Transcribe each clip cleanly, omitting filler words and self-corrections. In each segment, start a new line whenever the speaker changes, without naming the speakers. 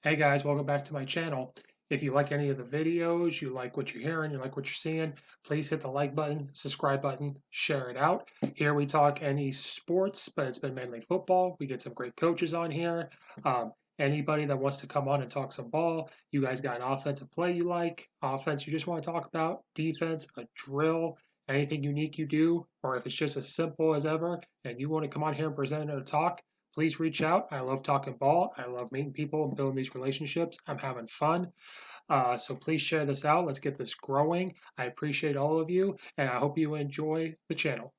Hey guys, welcome back to my channel. If you like any of the videos, you like what you're hearing, you like what you're seeing, please hit the like button, subscribe button, share it out. Here we talk any sports, but it's been mainly football. We get some great coaches on here. Anybody that wants to come on and talk some ball, you guys got an offensive play you like, offense you just want to talk about, defense, a drill, anything unique you do, or if it's just as simple as ever and you want to come on here and present or talk, please reach out. I love talking ball. I love meeting people and building these relationships. I'm having fun. So please share this out. Let's get this growing. I appreciate all of you, and I hope you enjoy the channel.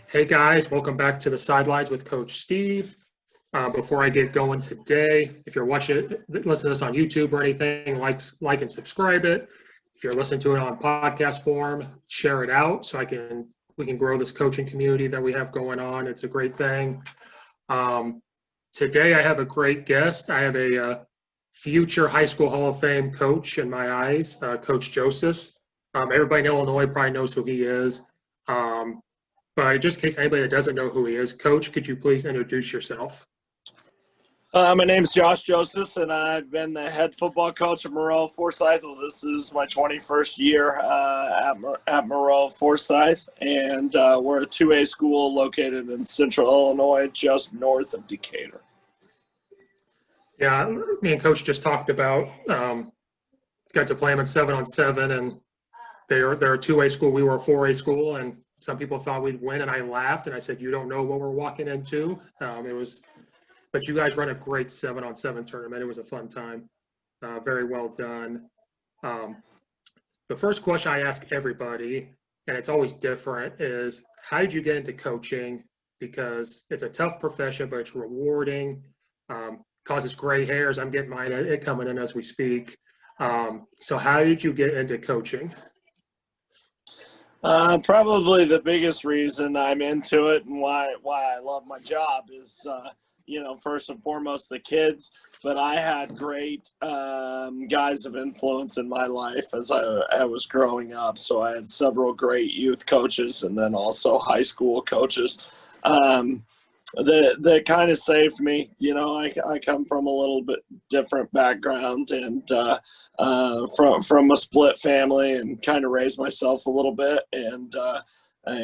Hey guys, welcome back to the Sidelines with Coach Steve. Before I get going today, if you're watching, listen to this on YouTube or anything, like and subscribe it. If you're listening to it on podcast form, share it out so we can grow this coaching community that we have going on. It's a great thing. Today I have a great guest. I have a future high school Hall of Fame coach in my eyes, Coach Jostes. Everybody in Illinois probably knows who he is. But just in case anybody that doesn't know who he is, Coach, could you please introduce yourself?
My name is Coach Jostes, and I've been the head football coach at Maroa Forsyth. Well, this is my 21st year at Maroa Forsyth, and we're a 2A school located in central Illinois, just north of Decatur.
Yeah, me and Coach just talked about got to play them in 7-on-7, and they're a 2A school. We were a 4A school, and some people thought we'd win, and I laughed, and I said, "You don't know what we're walking into." But you guys run a great 7-on-7 tournament. It was a fun time. Very well done. The first question I ask everybody, and it's always different, is how did you get into coaching? Because it's a tough profession, but it's rewarding. Causes gray hairs. I'm getting mine coming in as we speak. So how did you get into coaching?
Probably the biggest reason I'm into it and why I love my job is first and foremost, the kids, but I had great guys of influence in my life as I was growing up. So I had several great youth coaches and then also high school coaches that kind of saved me. I come from a little bit different background and from a split family and kind of raised myself a little bit. And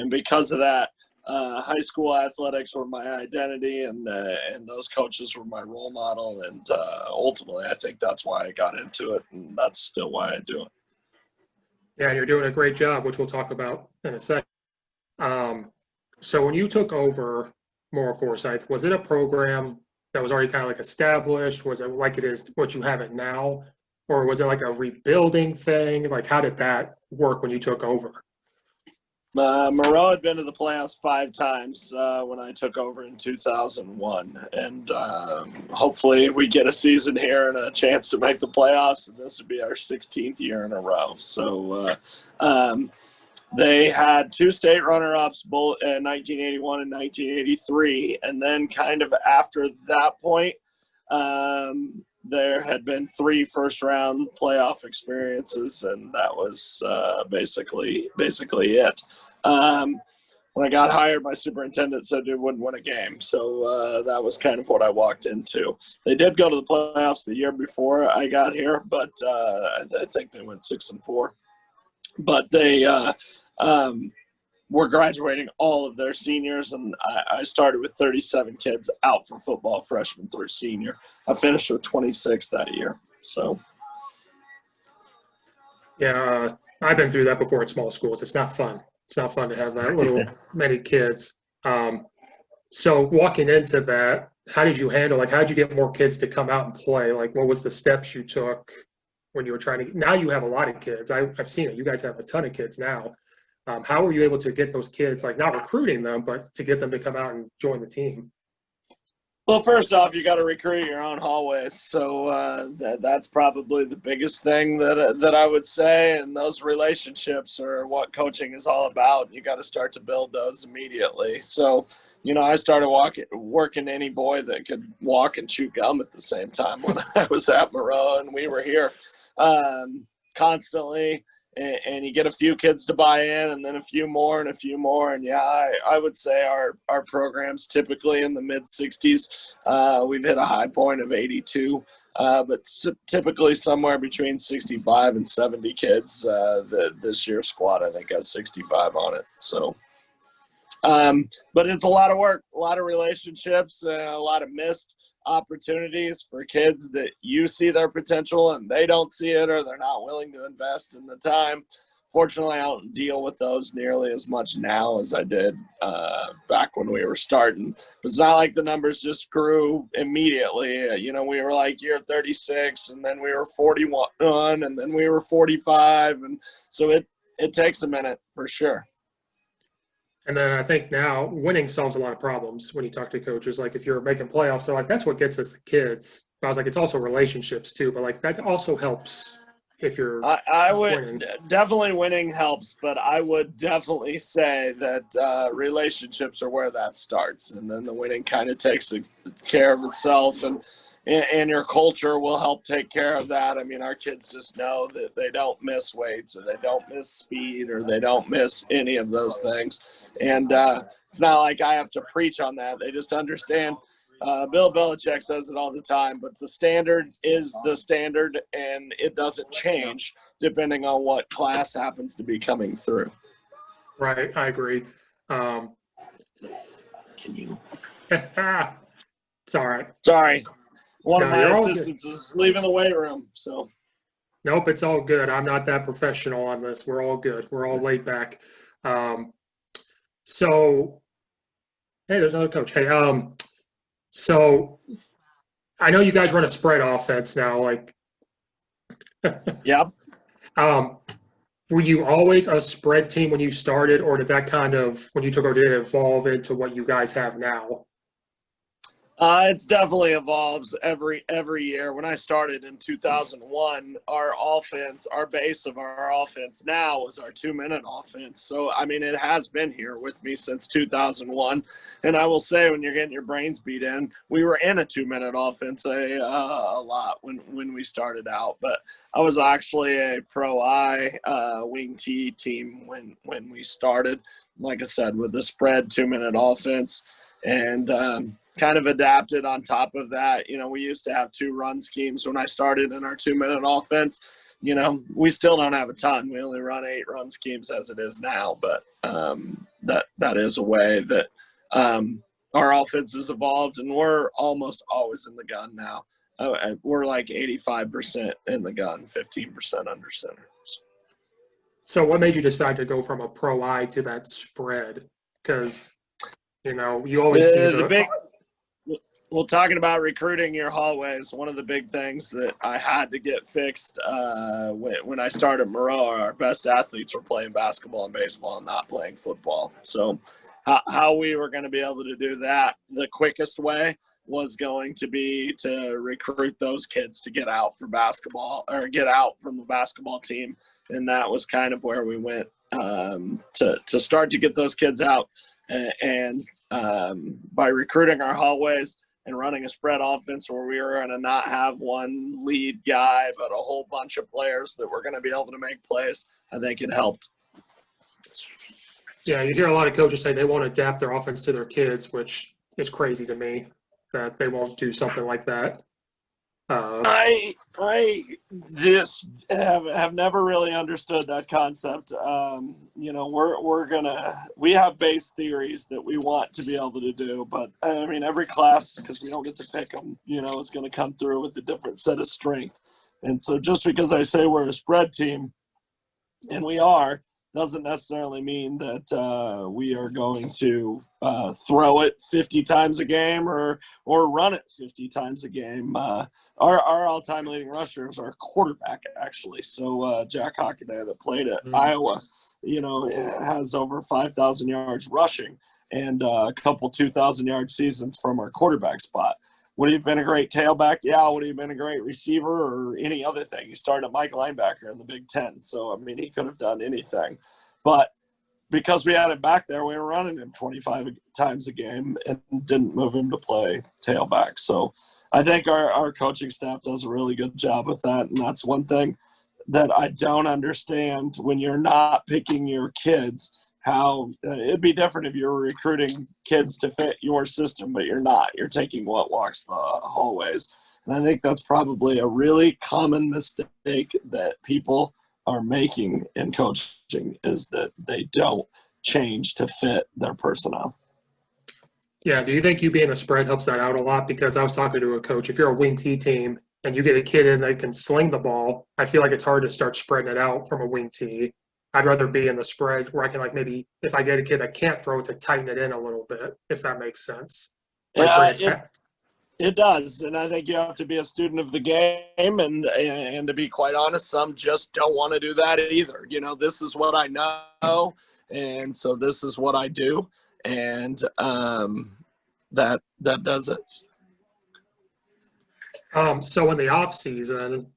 because of that, high school athletics were my identity, and those coaches were my role model. And ultimately, I think that's why I got into it, and that's still why I do it.
Yeah, and you're doing a great job, which we'll talk about in a second. So when you took over Maroa Forsyth, was it a program that was already kind of like established? Was it like it is what you have it now? Or was it like a rebuilding thing? Like, how did that work when you took over?
Maroa had been to the playoffs 5 times when I took over in 2001, and hopefully we get a season here and a chance to make the playoffs, and this would be our 16th year in a row. So they had 2 state runner-ups, both in 1981 and 1983, and then kind of after that point, there had been 3 first-round playoff experiences, and that was basically it. When I got hired, my superintendent said they wouldn't win a game, so that was kind of what I walked into. They did go to the playoffs the year before I got here, but I think they went 6-4. But they were graduating all of their seniors, and I started with 37 kids out for football, freshman through senior. I finished with 26 that year. So,
Yeah, I've been through that before at small schools. It's not fun. It's not fun to have that little many kids. So walking into that, how did you handle, like, how did you get more kids to come out and play? Like, what was the steps you took when you were trying to, now you have a lot of kids. I've seen it. You guys have a ton of kids now. How were you able to get those kids, like not recruiting them, but to get them to come out and join the team?
well, first off, you got to recruit your own hallways. So that's probably the biggest thing that I would say. And those relationships are what coaching is all about. You got to start to build those immediately. So, I started working any boy that could walk and chew gum at the same time when I was at Maroa, and we were here constantly. and you get a few kids to buy in, and then a few more and a few more. And yeah, I would say our program's typically in the mid 60s. We've hit a high point of 82. But typically somewhere between 65 and 70 kids. This year's squad, I think, has 65 on it. So, but it's a lot of work, a lot of relationships, a lot of missed opportunities for kids that you see their potential and they don't see it, or they're not willing to invest in the time. Fortunately, I don't deal with those nearly as much now as I did back when we were starting. It's not like the numbers just grew immediately. We were like year 36, and then we were 41, and then we were 45. And so it takes a minute for sure.
And then I think now winning solves a lot of problems when you talk to coaches. Like if you're making playoffs, they're like, that's what gets us the kids. But I was like, it's also relationships too. But like that also helps. If you're
I would
winning.
Definitely winning helps, but I would definitely say that relationships are where that starts, and then the winning kind of takes care of itself, and your culture will help take care of that. I mean, our kids just know that they don't miss weights, or they don't miss speed, or they don't miss any of those things, and it's not like I have to preach on that. They just understand. Bill Belichick says it all the time, but the standard is the standard, and it doesn't change depending on what class happens to be coming through.
Right, I agree.
Can you?
It's all right.
Sorry. One of
No,
my
you're all
assistants is leaving the weight room, so.
Nope, it's all good. I'm not that professional on this. We're all good. We're all laid back. So, hey, there's another coach. Hey, so I know you guys run a spread offense now. Like,
Yep.
Were you always a spread team when you started, or did that kind of, when you took over, did it evolve into what you guys have now?
It's definitely evolves every year. When I started in 2001, our offense, our base of our offense now was our 2-minute offense. So, I mean, it has been here with me since 2001. And I will say, when you're getting your brains beat in, we were in a 2-minute offense a lot when we started out. But I was actually a Pro I wing T team when we started, like I said, with the spread 2-minute offense. And kind of adapted on top of that. We used to have 2 run schemes when I started in our 2-minute offense. We still don't have a ton. We only run 8 run schemes as it is now, but that is a way that our offense has evolved, and we're almost always in the gun now. We're like 85% in the gun, 15% under center.
So what made you decide to go from a Pro I to that spread? Because, you always see the
big. Well, talking about recruiting your hallways, one of the big things that I had to get fixed when I started Maroa, our best athletes were playing basketball and baseball and not playing football. So how we were going to be able to do that the quickest way was going to be to recruit those kids to get out for basketball, or get out from the basketball team. And that was kind of where we went to start to get those kids out. And by recruiting our hallways and running a spread offense where we were going to not have one lead guy, but a whole bunch of players that were going to be able to make plays, I think it helped.
Yeah, you hear a lot of coaches say they won't adapt their offense to their kids, which is crazy to me that they won't do something like that.
I just have never really understood that concept. We have base theories that we want to be able to do, but I mean, every class, because we don't get to pick them, is going to come through with a different set of strength. And so just because I say we're a spread team, and we are, doesn't necessarily mean that we are going to throw it 50 times a game or run it 50 times a game. Our all-time leading rusher is our quarterback, actually. So Jack Hockaday, that played at Iowa, has over 5,000 yards rushing and a couple 2,000-yard seasons from our quarterback spot. Would he have been a great tailback? Yeah. Would he have been a great receiver or any other thing? He started at Mike linebacker in the Big Ten. So, I mean, he could have done anything. But because we had him back there, we were running him 25 times a game and didn't move him to play tailback. So I think our coaching staff does a really good job with that. And that's one thing that I don't understand when you're not picking your kids. How it'd be different if you were recruiting kids to fit your system, but you're not. You're taking what walks the hallways. And I think that's probably a really common mistake that people are making in coaching, is that they don't change to fit their personnel.
Yeah, do you think you being a spread helps that out a lot? Because I was talking to a coach. If you're a wing T team and you get a kid in that can sling the ball, I feel like it's hard to start spreading it out from a wing T. I'd rather be in the spread where I can, like, maybe if I get a kid that can't throw, to tighten it in a little bit, if that makes sense. Like bring
Yeah,
it.
it does, and I think you have to be a student of the game, and to be quite honest, some just don't want to do that either. You know, this is what I know, and so this is what I do, and that does it.
So in the off season,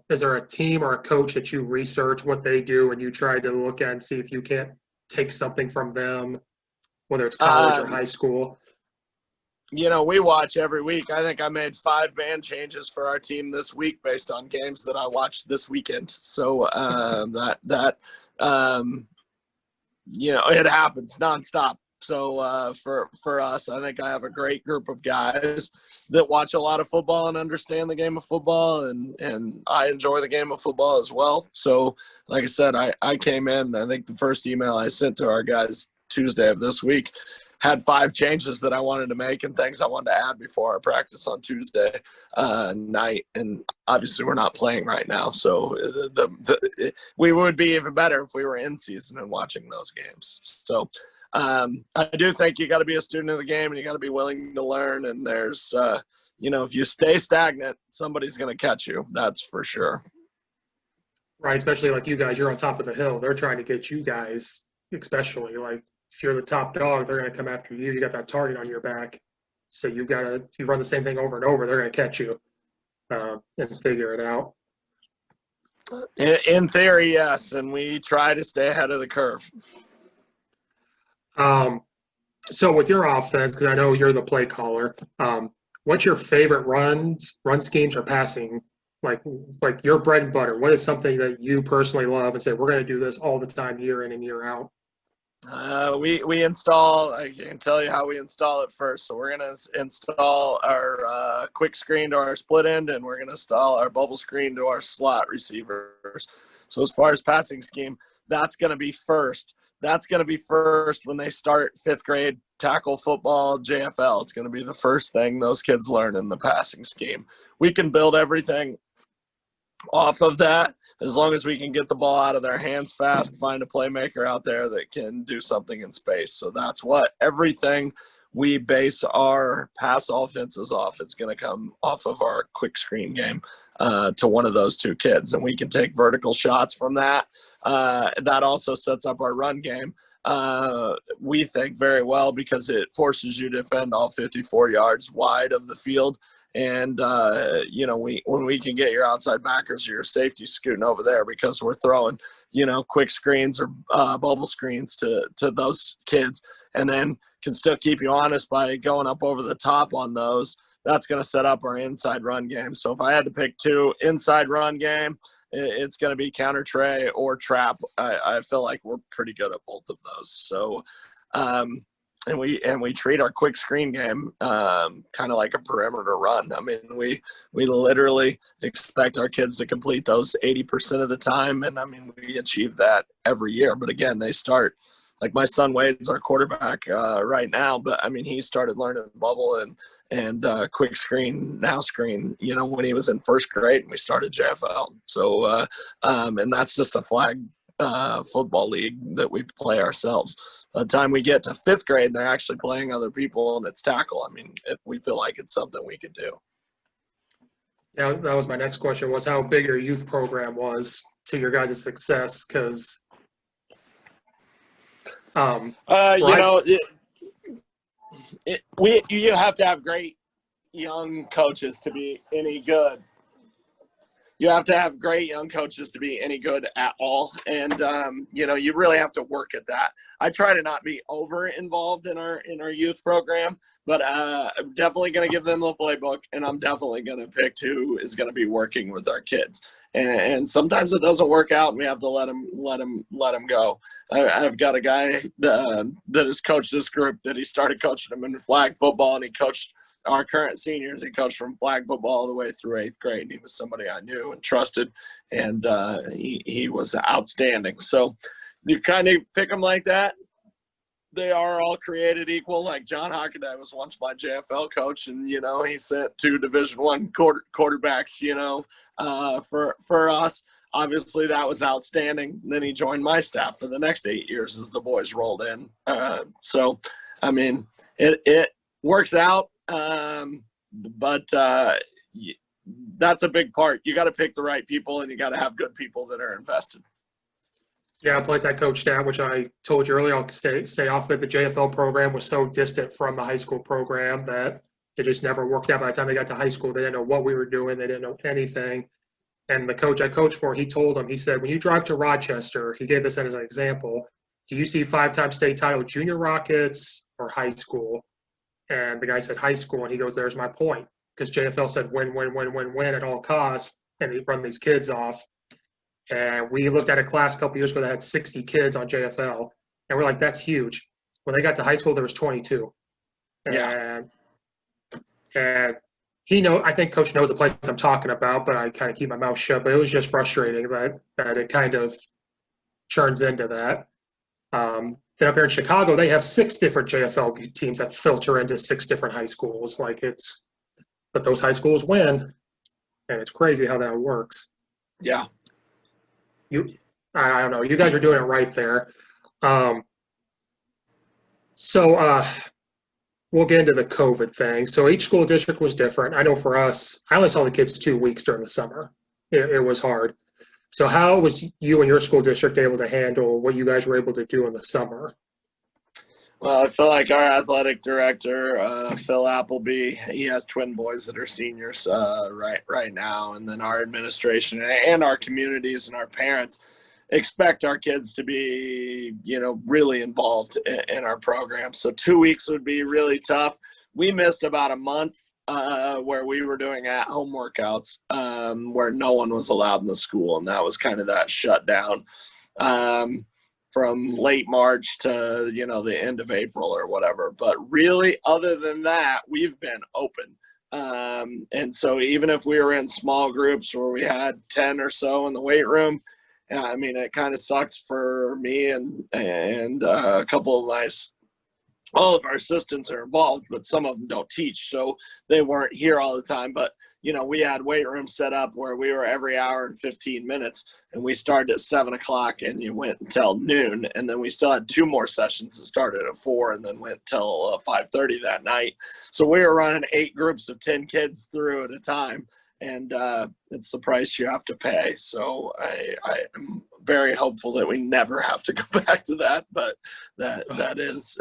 is there a team or a coach that you research what they do and you try to look at and see if you can't take something from them, whether it's college or high school?
You know, we watch every week. I think I made 5 band changes for our team this week based on games that I watched this weekend. So you know, it happens nonstop. So for us, I think I have a great group of guys that watch a lot of football and understand the game of football, and I enjoy the game of football as well. So, like I said, I came in, I think the first email I sent to our guys Tuesday of this week had 5 changes that I wanted to make and things I wanted to add before our practice on Tuesday night. And obviously we're not playing right now, so we would be even better if we were in season and watching those games. So I do think you got to be a student of the game, and you got to be willing to learn. And there's, you know, if you stay stagnant, somebody's going to catch you. That's for sure.
Right, especially like you guys, you're on top of the hill. They're trying to get you guys, especially like if you're the top dog, they're going to come after you. You got that target on your back, so you got to. If you run the same thing over and over, they're going to catch you and figure it out.
In theory, yes, and we try to stay ahead of the curve.
So with your offense, because I know you're the play caller, what's your favorite run schemes or passing? Like your bread and butter. What is something that you personally love and say we're going to do this all the time, year in and year out?
We install. I can tell you how we install it first. So we're going to install our quick screen to our split end, and we're going to install our bubble screen to our slot receivers. So as far as passing scheme, that's going to be first. That's going to be first when they start 5th grade tackle football, JFL. It's going to be the first thing those kids learn in the passing scheme. We can build everything off of that as long as we can get the ball out of their hands fast, find a playmaker out there that can do something in space. So that's what everything we base our pass offenses off. It's going to come off of our quick screen game to one of those 2 kids, and we can take vertical shots from that. That also sets up our run game, we think, very well, because it forces you to defend all 54 yards wide of the field. And, you know, when we can get your outside backers or your safety scooting over there, because we're throwing, you know, quick screens or bubble screens to those kids, and then can still keep you honest by going up over the top on those, that's going to set up our inside run game. So if I had to pick 2, inside run game, it's going to be counter tray or trap. I feel like we're pretty good at both of those. So, and we treat our quick screen game kind of like a perimeter run. I mean, we literally expect our kids to complete those 80% of the time, and I mean, we achieve that every year. But again, they start, like my son Wade's our quarterback right now, but I mean, he started learning bubble and quick screen, now screen, you know, when he was in 1st grade, and we started JFL. So and that's just a flag football league that we play ourselves. By the time we get to 5th grade, they're actually playing other people, and it's tackle. I mean, we feel like it's something we could do.
Yeah, that was my next question, was how big your youth program was to your guys' success, because
you know, you have to have great young coaches to be any good. You have to have great young coaches to be any good at all. And, you really have to work at that. I try to not be over involved in our youth program, but I'm definitely going to give them the playbook, and I'm definitely going to pick who is going to be working with our kids. And sometimes it doesn't work out, and we have to let them go. I've got a guy that has coached this group that he started coaching them in flag football, and he coached our current seniors. He coached from flag football all the way through 8th grade. And he was somebody I knew and trusted, and he was outstanding. So you kind of pick them like that. They are all created equal. Like John Hockaday was once my JFL coach, and he sent 2 Division I quarterbacks. For us. Obviously, that was outstanding. Then he joined my staff for the next 8 years as the boys rolled in. So, I mean, it works out. But that's a big part. You got to pick the right people, and you got to have good people that are invested.
Yeah, a place I coached at, which I told you earlier, I'll stay off of. The JFL program was so distant from the high school program that it just never worked out. By the time they got to high school, they didn't know what we were doing. They didn't know anything. And the coach I coached for, he told them, he said, when you drive to Rochester, he gave this as an example, do you see 5-time state title junior Rockets or high school? And the guy said high school, and he goes, there's my point. Because JFL said win, win, win, win, win at all costs, and they run these kids off. And we looked at a class a couple years ago that had 60 kids on JFL, and we're like, that's huge. When they got to high school, there was 22. And I think Coach knows the place I'm talking about, but I kind of keep my mouth shut. But it was just frustrating that it kind of churns into that. Then up here in Chicago, they have 6 different JFL teams that filter into 6 different high schools. But those high schools win, and it's crazy how that works.
Yeah.
I don't know. You guys are doing it right there. So we'll get into the COVID thing. So each school district was different. I know for us, I only saw the kids 2 weeks during the summer. It was hard. So how was you and your school district able to handle what you guys were able to do in the summer?
Well, I feel like our athletic director, Phil Appleby, he has twin boys that are seniors right now. And then our administration and our communities and our parents expect our kids to be, really involved in our program. So 2 weeks would be really tough. We missed about a month where we were doing at-home workouts where no one was allowed in the school. And that was kind of that shutdown. From late March to, the end of April or whatever. But really, other than that, we've been open. And so even if we were in small groups where we had 10 or so in the weight room, it kind of sucked for me and a couple of all of our assistants are involved, but some of them don't teach, so they weren't here all the time. But, we had weight rooms set up where we were every hour and 15 minutes, and we started at 7 o'clock and you went until noon. And then we still had 2 more sessions that started at 4 and then went till 5:30 that night. So we were running 8 groups of 10 kids through at a time. And it's the price you have to pay. So I am very hopeful that we never have to go back to that, but that is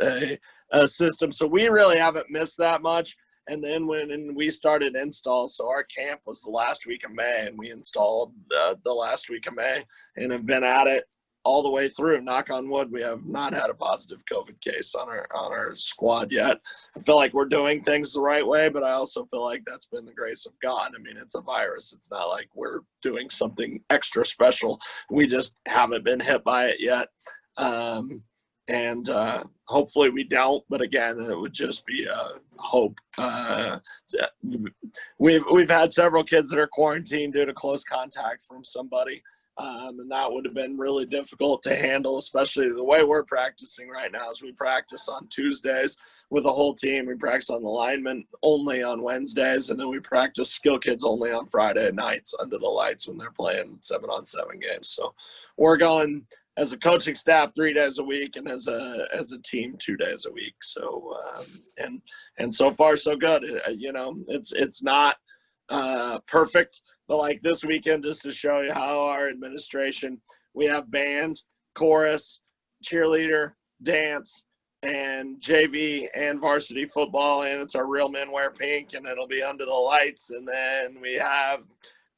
a system. So we really haven't missed that much. And then when we started installs, so our camp was the last week of May, and we installed the last week of May and have been at it all the way through. Knock on wood, we have not had a positive COVID case on our squad yet. I feel like we're doing things the right way, but I also feel like that's been the grace of God. It's a virus. It's not like we're doing something extra special. We just haven't been hit by it yet. And hopefully we don't, but again, it would just be a hope. We've had several kids that are quarantined due to close contact from somebody. And that would have been really difficult to handle, especially the way we're practicing right now is we practice on Tuesdays with the whole team. We practice on the linemen only on Wednesdays, and then we practice skill kids only on Friday nights under the lights when they're playing 7-on-7 games. So we're going as a coaching staff 3 days a week and as a team 2 days a week. So and so far so good. It's not perfect. But like this weekend, just to show you how our administration, we have band, chorus, cheerleader, dance, and JV and varsity football, and it's our Real Men Wear Pink, and it'll be under the lights. And then we have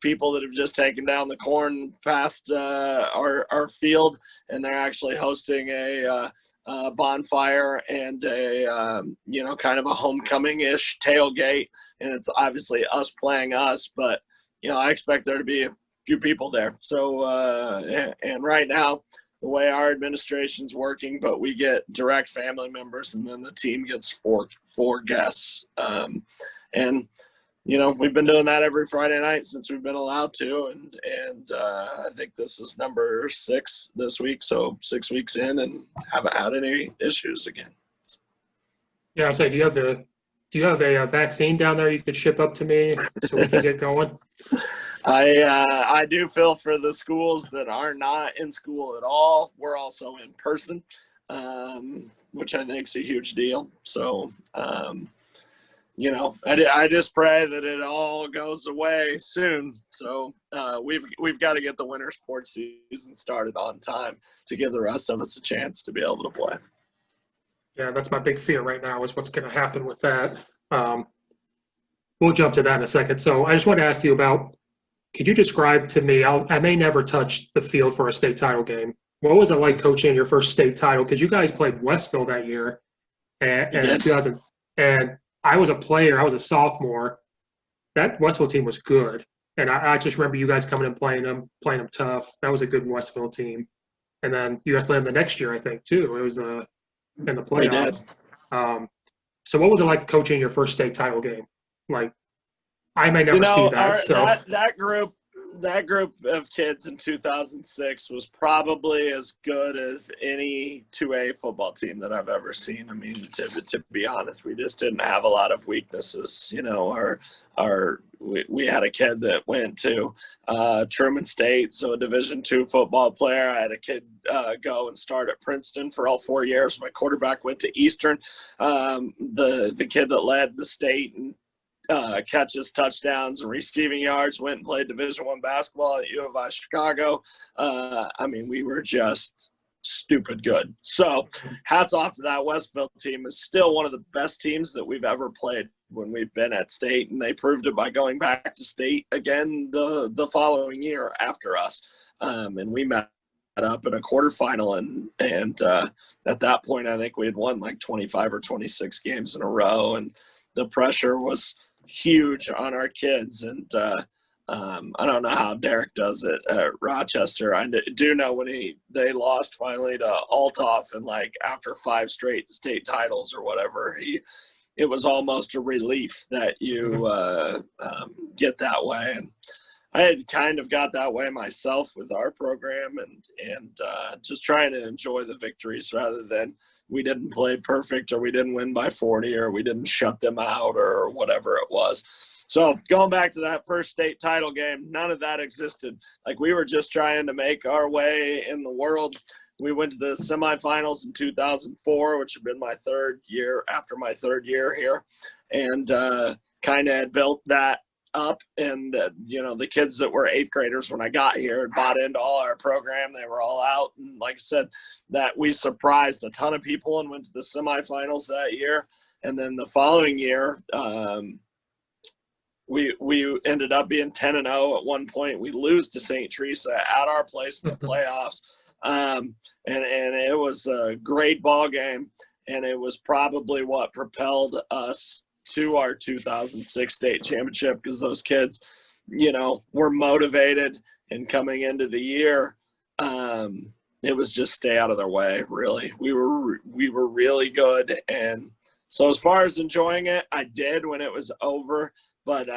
people that have just taken down the corn past our field, and they're actually hosting a bonfire and a kind of a homecoming-ish tailgate, and it's obviously us playing us, but I expect there to be a few people there. So and right now, the way our administration's working, but we get direct family members, and then the team gets four guests. And we've been doing that every Friday night since we've been allowed to, and I think this is number 6 this week, so 6 weeks in, and haven't had any issues again.
Yeah, I say, do you have a vaccine down there you could ship up to me so we can get going?
I do feel for the schools that are not in school at all. We're also in person, which I think is a huge deal. So, I just pray that it all goes away soon. So we've got to get the winter sports season started on time to give the rest of us a chance to be able to play.
Yeah, that's my big fear right now is what's going to happen with that. We'll jump to that in a second. So I just want to ask you about, could you describe to me, I may never touch the field for a state title game. What was it like coaching your first state title? Because you guys played Westville that year, and 2000, and I was a player. I was a sophomore. That Westville team was good, and I just remember you guys coming and playing them tough. That was a good Westville team. And then you guys played them the next year, I think, too. It was in the playoffs. So what was it like coaching your first state title game? Like, I may never see that.
That group of kids in 2006 was probably as good as any 2A football team that I've ever seen. I mean, to be honest, we just didn't have a lot of weaknesses. We had a kid that went to Truman State, so a Division II football player. I had a kid go and start at Princeton for all 4 years. My quarterback went to Eastern. The kid that led the state and catches, touchdowns, and receiving yards went and played Division I basketball at U of I Chicago. We were just stupid good. So hats off to that Westville team. Is still one of the best teams that we've ever played when we've been at state, and they proved it by going back to state again the following year after us. And we met up in a quarterfinal, and at that point I think we had won like 25 or 26 games in a row, and the pressure was huge on our kids. And I don't know how Derek does it at Rochester. I do know when they lost finally to Althoff, and like after 5 straight state titles or whatever, it was almost a relief that you get that way. And I had kind of got that way myself with our program, and just trying to enjoy the victories rather than we didn't play perfect, or we didn't win by 40, or we didn't shut them out, or whatever it was. So going back to that first state title game, none of that existed. Like, we were just trying to make our way in the world. We went to the semifinals in 2004, which had been my third year here, and kind of had built that up. And the kids that were 8th graders when I got here had bought into all our program. They were all out, and like I said, that we surprised a ton of people and went to the semifinals that year. And then the following year, we ended up being 10-0 at one point. We lose to St. Teresa at our place in the playoffs, and it was a great ball game, and it was probably what propelled us to our 2006 state championship, because those kids, were motivated, and coming into the year, it was just stay out of their way. Really, we were really good, and so as far as enjoying it, I did when it was over. But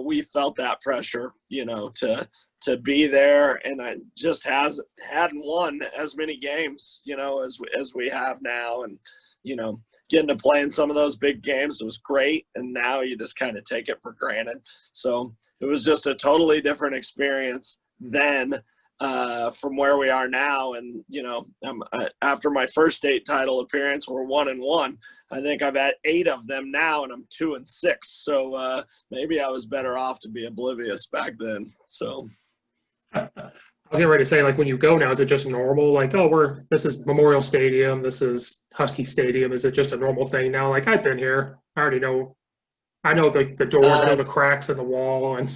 we felt that pressure, to be there, and I just hadn't won as many games, as we have now, and getting to play in some of those big games was great, and now you just kind of take it for granted. So it was just a totally different experience then from where we are now. And after my first state title appearance, we're 1-1. I think I've had 8 of them now, and I'm 2-6. So maybe I was better off to be oblivious back then. So
I was getting ready to say, like, when you go now, is it just normal? Like, oh, this is Memorial Stadium, this is Husky Stadium. Is it just a normal thing now? Like, I've been here. I already know. I know the doors. I know the cracks in the wall. And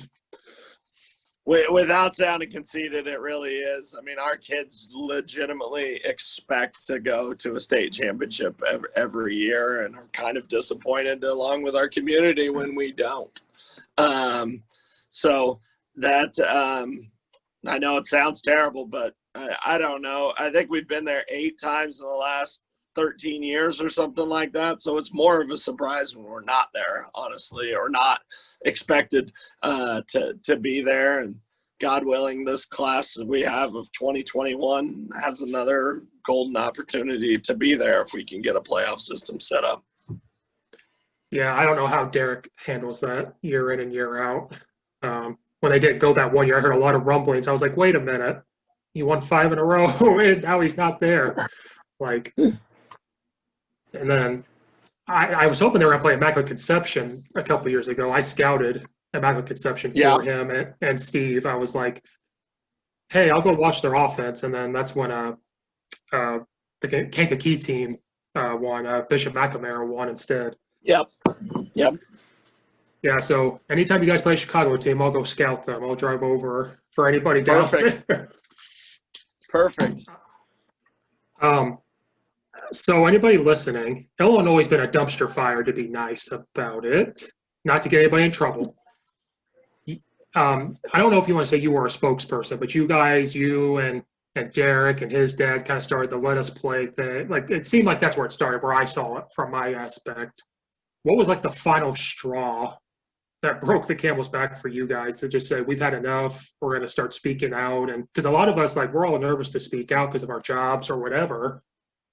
Without sounding conceited, it really is. I mean, our kids legitimately expect to go to a state championship every year and are kind of disappointed along with our community when we don't. So that I know it sounds terrible, but I don't know. I think we've been there 8 times in the last 13 years or something like that. So it's more of a surprise when we're not there, honestly, or not expected to be there. And God willing, this class that we have of 2021 has another golden opportunity to be there if we can get a playoff system set up.
Yeah, I don't know how Derek handles that year in and year out. When they didn't go that one year, I heard a lot of rumblings. I was like, wait a minute, he won 5 in a row, and now he's not there. Like, and then I was hoping they were going to play Immaculate Conception a couple years ago. I scouted Immaculate Conception for him and Steve. I was like, hey, I'll go watch their offense. And then that's when the Kankakee team won. Bishop McNamara won instead.
Yep.
Yeah, so anytime you guys play a Chicago team, I'll go scout them. I'll drive over for anybody down there.
Perfect.
So anybody listening, Illinois has been a dumpster fire, to be nice about it, not to get anybody in trouble. I don't know if you want to say you were a spokesperson, but you guys, you and Derek and his dad kind of started the let us play thing. Like, it seemed like that's where it started, where I saw it from my aspect. What was like the final straw that broke the camel's back for you guys to just say, we've had enough, we're going to start speaking out? And because a lot of us, like, we're all nervous to speak out because of our jobs or whatever.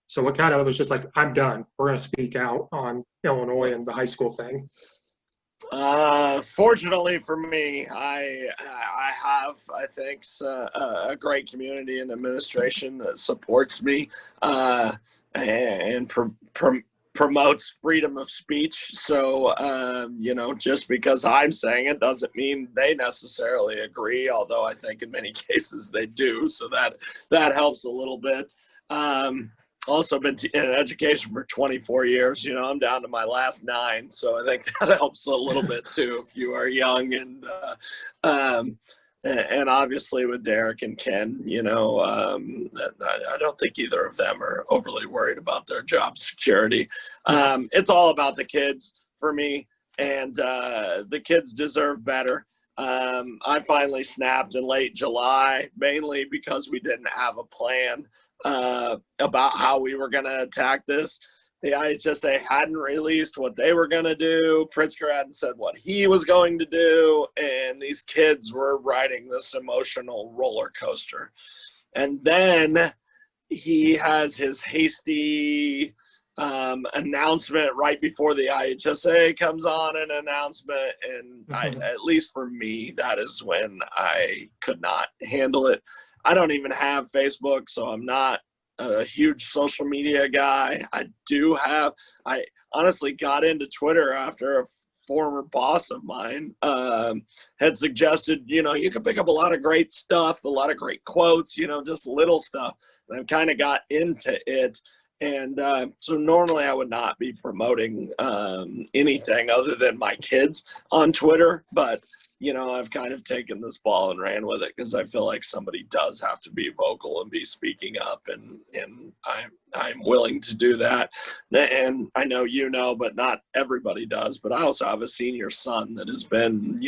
So it kind of was just like, I'm done. We're going to speak out on Illinois and the high school thing.
Fortunately for me, I have, I think, a great community and administration that supports me and promotes freedom of speech. So, just because I'm saying it doesn't mean they necessarily agree, although I think in many cases they do. So that helps a little bit. Also been in education for 24 years. I'm down to my last 9. So I think that helps a little bit too if you are young. And obviously with Derek and Ken, I don't think either of them are overly worried about their job security. It's all about the kids for me, and the kids deserve better. I finally snapped in late July, mainly because we didn't have a plan about how we were going to attack this. The IHSA hadn't released what they were going to do. Pritzker hadn't said what he was going to do. And these kids were riding this emotional roller coaster. And then he has his hasty announcement right before the IHSA comes on, an announcement. And at least for me, that is when I could not handle it. I don't even have Facebook, so I'm not a huge social media guy. I honestly got into Twitter after a former boss of mine had suggested, you can pick up a lot of great stuff, a lot of great quotes, just little stuff. And I kind of got into it. And so normally I would not be promoting anything other than my kids on Twitter, but I've kind of taken this ball and ran with it because I feel like somebody does have to be vocal and be speaking up, and I'm willing to do that. And I know but not everybody does. But I also have a senior son that has been,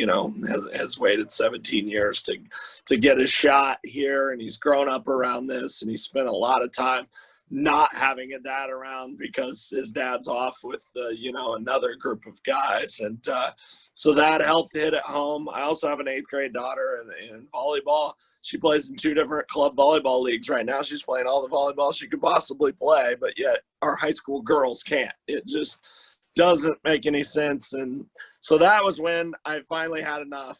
has waited 17 years to get his shot here, and he's grown up around this, and he spent a lot of time not having a dad around because his dad's off with another group of guys, and so that helped hit at home. I also have an 8th grade daughter in volleyball. She plays in 2 different club volleyball leagues right now. She's playing all the volleyball she could possibly play, but yet our high school girls can't. It just doesn't make any sense. And so that was when I finally had enough.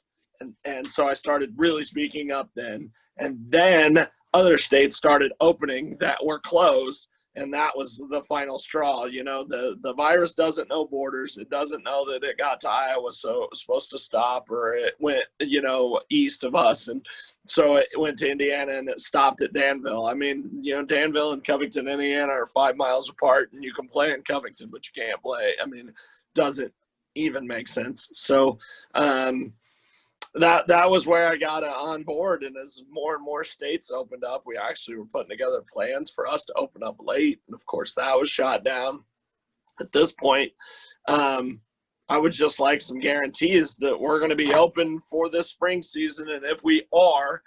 And so I started really speaking up then. And then other states started opening that were closed. And that was the final straw. The virus doesn't know borders. It doesn't know that it got to Iowa, so it was supposed to stop, or it went, east of us. And so it went to Indiana and it stopped at Danville. I mean, Danville and Covington, Indiana are 5 miles apart, and you can play in Covington, but you can't play. I mean, it doesn't even make sense. So that was where I got on board. And as more and more states opened up, we actually were putting together plans for us to open up late. And of course, that was shot down. At this point, I would just like some guarantees that we're going to be open for this spring season. And if we are,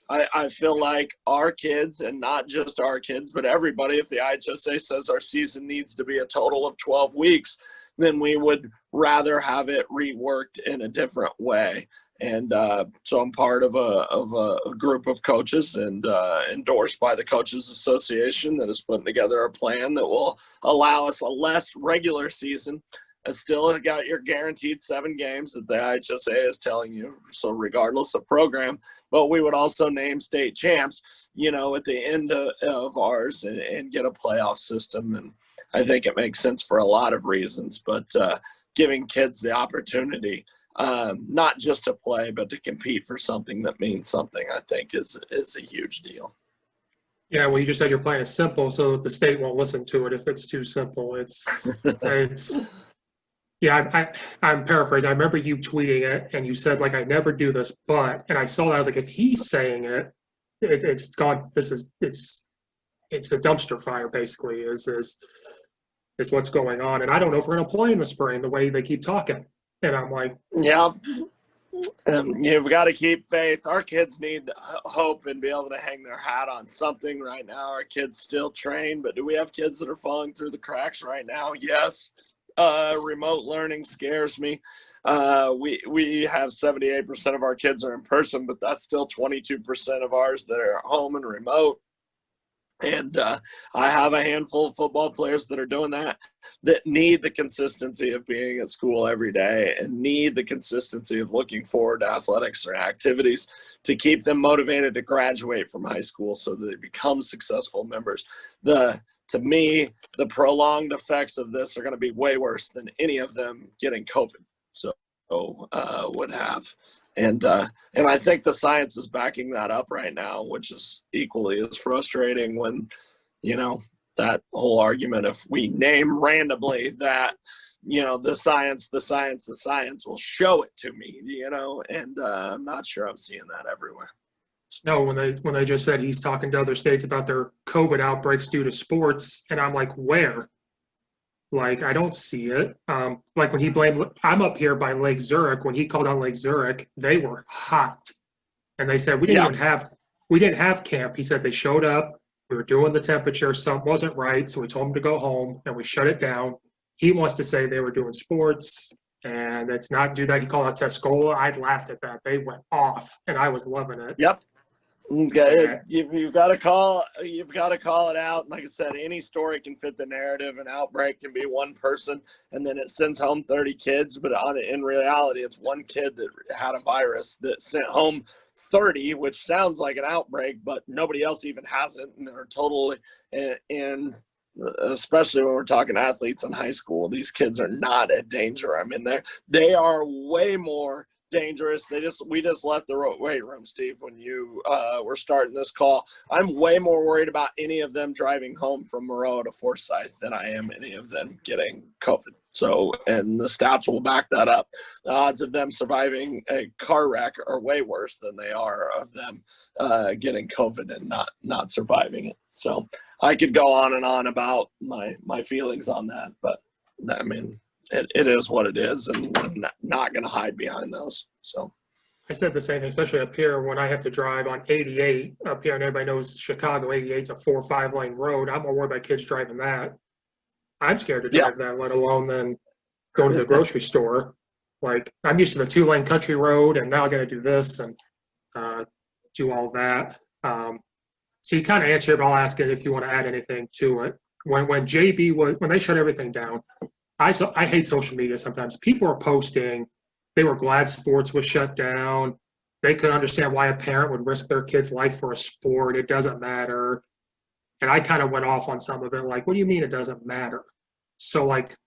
I feel like our kids, and not just our kids, but everybody, if the IHSA says our season needs to be a total of 12 weeks, then we would rather have it reworked in a different way. And so I'm part of a group of coaches and endorsed by the Coaches Association that is putting together a plan that will allow us a less regular season. It's still got your guaranteed 7 games that the IHSA is telling you, so regardless of program. But we would also name state champs, at the end of ours and get a playoff system. And I think it makes sense for a lot of reasons. But giving kids the opportunity, not just to play, but to compete for something that means something, I think is a huge deal.
Yeah, well, you just said your plan is simple, so the state won't listen to it if it's too simple. It's Yeah, I'm paraphrasing. I remember you tweeting it, and you said, like, I never do this, but, and I saw that. I was like, if he's saying it, it's gone. It's a dumpster fire, basically, is what's going on. And I don't know if we're going to play in the spring the way they keep talking. And I'm like,
yeah. And you've got to keep faith. Our kids need hope and be able to hang their hat on something right now. Our kids still train, but do we have kids that are falling through the cracks right now? Yes. Remote learning scares me. We have 78% of our kids are in person, but that's still 22% of ours that are at home and remote. And I have a handful of football players that are doing that need the consistency of being at school every day and need the consistency of looking forward to athletics or activities to keep them motivated to graduate from high school so that they become successful members. To me, the prolonged effects of this are going to be way worse than any of them getting COVID would have. And I think the science is backing that up right now, which is equally as frustrating when, that whole argument, if we name randomly that, the science will show it to me, and I'm not sure I'm seeing that everywhere.
No, when they just said he's talking to other states about their COVID outbreaks due to sports, and I'm like, where? Like, I don't see it. Like when he blamed, I'm up here by Lake Zurich. When he called out Lake Zurich, they were hot, and they said we didn't have camp. He said they showed up. We were doing the temperature. Something wasn't right, so we told them to go home, and we shut it down. He wants to say they were doing sports, and it's not do that. He called out Tuscola. I laughed at that. They went off, and I was loving it.
Yep. Okay, you've got to call it out. Like I said, any story can fit the narrative. An outbreak can be one person, and then it sends home 30 kids. But in reality, it's one kid that had a virus that sent home 30, which sounds like an outbreak, but nobody else even has it, and they're totally in. Especially when we're talking athletes in high school, these kids are not at danger. I mean, they are way more dangerous. We just left the weight room, Steve, when you were starting this call. I'm way more worried about any of them driving home from Maroa to Forsyth than I am any of them getting COVID. So, and the stats will back that up. The odds of them surviving a car wreck are way worse than they are of them getting COVID and not surviving it. So I could go on and on about my feelings on that, but I mean, it is what it is, and I'm not going to hide behind those. So
I said the same thing, especially up here when I have to drive on 88 up here, and everybody knows Chicago 88 is a 4 or 5 lane road. I'm more worried about kids driving that. I'm scared to drive that, let alone then go to the grocery store. Like, I'm used to the 2 lane country road, and now I got to do this and do all that. So you kind of answered, but I'll ask it if you want to add anything to it. When when they shut everything down, I hate social media sometimes. People are posting, they were glad sports was shut down. They could understand why a parent would risk their kid's life for a sport. It doesn't matter. And I kind of went off on some of it, like, what do you mean it doesn't matter? So, like,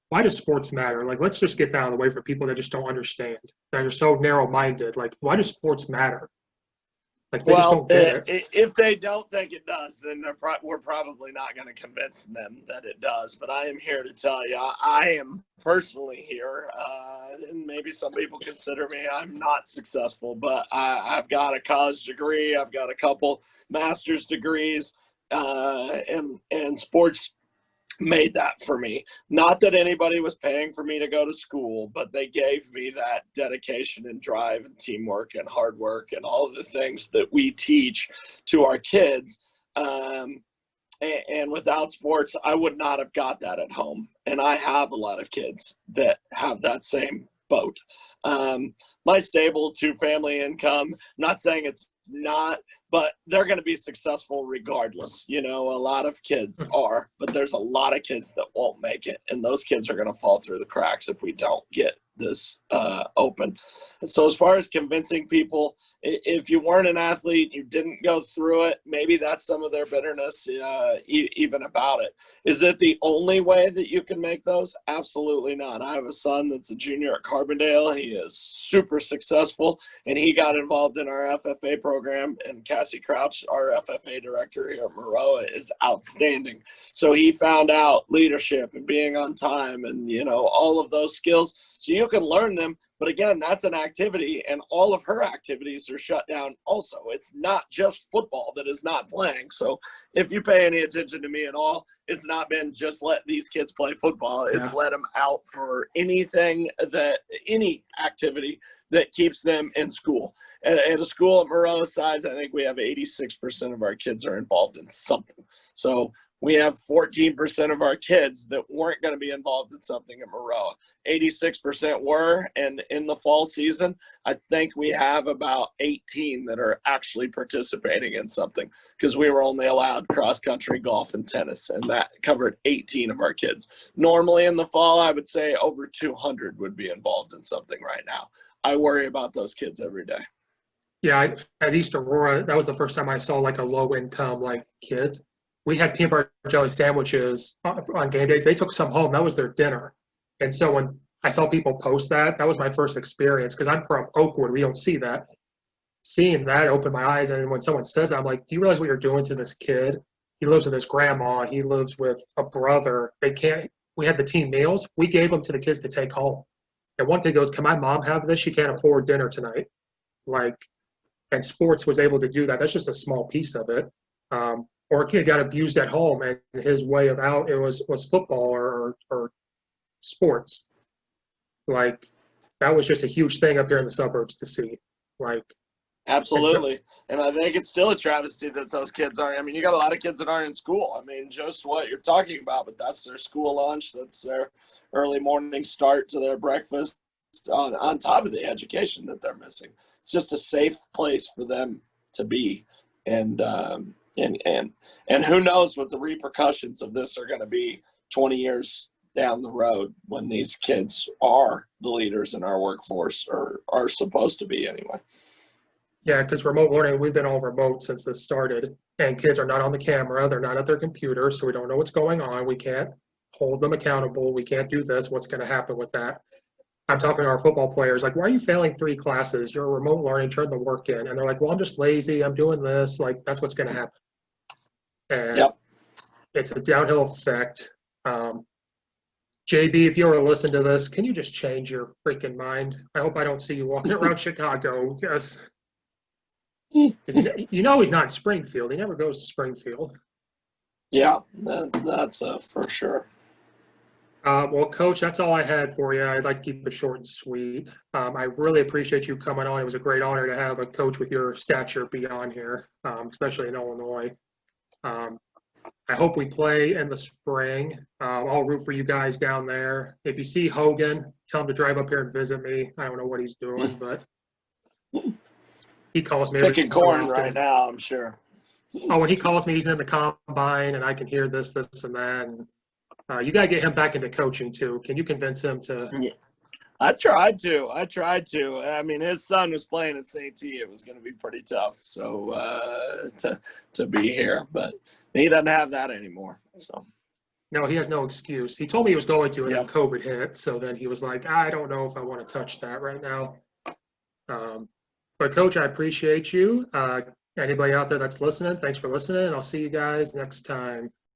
why does sports matter? Like, let's just get that out of the way for people that just don't understand, that are so narrow-minded. Like, why does sports matter? Like, they just
Well,
don't get it.
if they don't think it does, then we're probably not going to convince them that it does. But I am here to tell you, I am personally here, and maybe some people consider me I'm not successful, but I've got a college degree, I've got a couple master's degrees, and sports made that for me. Not that anybody was paying for me to go to school, but they gave me that dedication and drive and teamwork and hard work and all of the things that we teach to our kids. And without sports, I would not have got that at home. And I have a lot of kids that have that same boat. My stable two-family income, not saying it's not, but they're going to be successful regardless. You know, a lot of kids are, but there's a lot of kids that won't make it. And those kids are going to fall through the cracks if we don't get this open. So as far as convincing people, if you weren't an athlete, you didn't go through it, maybe that's some of their bitterness even about it. Is it the only way that you can make those? Absolutely not. I have a son that's a junior at Carbondale. He is super successful, and he got involved in our FFA program, and Cassie Crouch, our FFA director here at Maroa, is outstanding. So he found out leadership and being on time and, you know, all of those skills. So you can learn them, but again, that's an activity, and all of her activities are shut down also. It's not just football that is not playing. So if you pay any attention to me at all, it's not been just let these kids play football. It's let them out for any activity that keeps them in school. At a school at Maroa size, I think we have 86% of our kids are involved in something. So we have 14% of our kids that weren't going to be involved in something at Maroa. 86% were, and in the fall season, I think we have about 18 that are actually participating in something, because we were only allowed cross country, golf, and tennis, and that covered 18 of our kids. Normally in the fall, I would say over 200 would be involved in something right now. I worry about those kids every day.
Yeah, at East Aurora, that was the first time I saw like a low income like kids. We had peanut butter jelly sandwiches on game days. They took some home. That was their dinner. And so when I saw people post that, that was my first experience, because I'm from Oakwood. We don't see that. Seeing that opened my eyes. And when someone says that, I'm like, do you realize what you're doing to this kid? He lives with his grandma. He lives with a brother. We had the team meals. We gave them to the kids to take home. And one kid goes, can my mom have this? She can't afford dinner tonight. Like, and sports was able to do that. That's just a small piece of it. Or a kid got abused at home, and his way of out was football or sports. Like, that was just a huge thing up here in the suburbs to see. Like,
absolutely. And I think it's still a travesty that those kids aren't. I mean, you got a lot of kids that aren't in school. I mean, just what you're talking about, but that's their school lunch. That's their early morning start to their breakfast, on top of the education that they're missing. It's just a safe place for them to be. And who knows what the repercussions of this are going to be 20 years down the road, when these kids are the leaders in our workforce, or are supposed to be anyway.
Yeah, because remote learning, we've been all remote since this started, and kids are not on the camera. They're not at their computer, so we don't know what's going on. We can't hold them accountable. We can't do this. What's going to happen with that? I'm talking to our football players, like, why are you failing 3 classes? You're remote learning, turn the work in. And they're like, well, I'm just lazy. I'm doing this. Like, that's what's going to happen. And It's a downhill effect. JB, if you were to listen to this, can you just change your freaking mind? I hope I don't see you walking around Chicago. Yes. You know he's not in Springfield. He never goes to Springfield.
Yeah, that's for sure.
Well, Coach, that's all I had for you. I'd like to keep it short and sweet. I really appreciate you coming on. It was a great honor to have a coach with your stature be on here, especially in Illinois. I hope we play in the spring. I'll root for you guys down there. If you see Hogan, tell him to drive up here and visit me. I don't know what he's doing, but he calls me.
Picking corn right now, I'm sure.
Oh, when he calls me, he's in the combine, and I can hear this, and that. And, you got to get him back into coaching, too. Can you convince him to?
Yeah. I tried to. I mean, his son was playing at St. T. It was going to be pretty tough, so to be here. But he doesn't have that anymore. So.
No, he has no excuse. He told me he was going to, and then COVID hit. So then he was like, I don't know if I want to touch that right now. But, Coach, I appreciate you. Anybody out there that's listening, thanks for listening. I'll see you guys next time.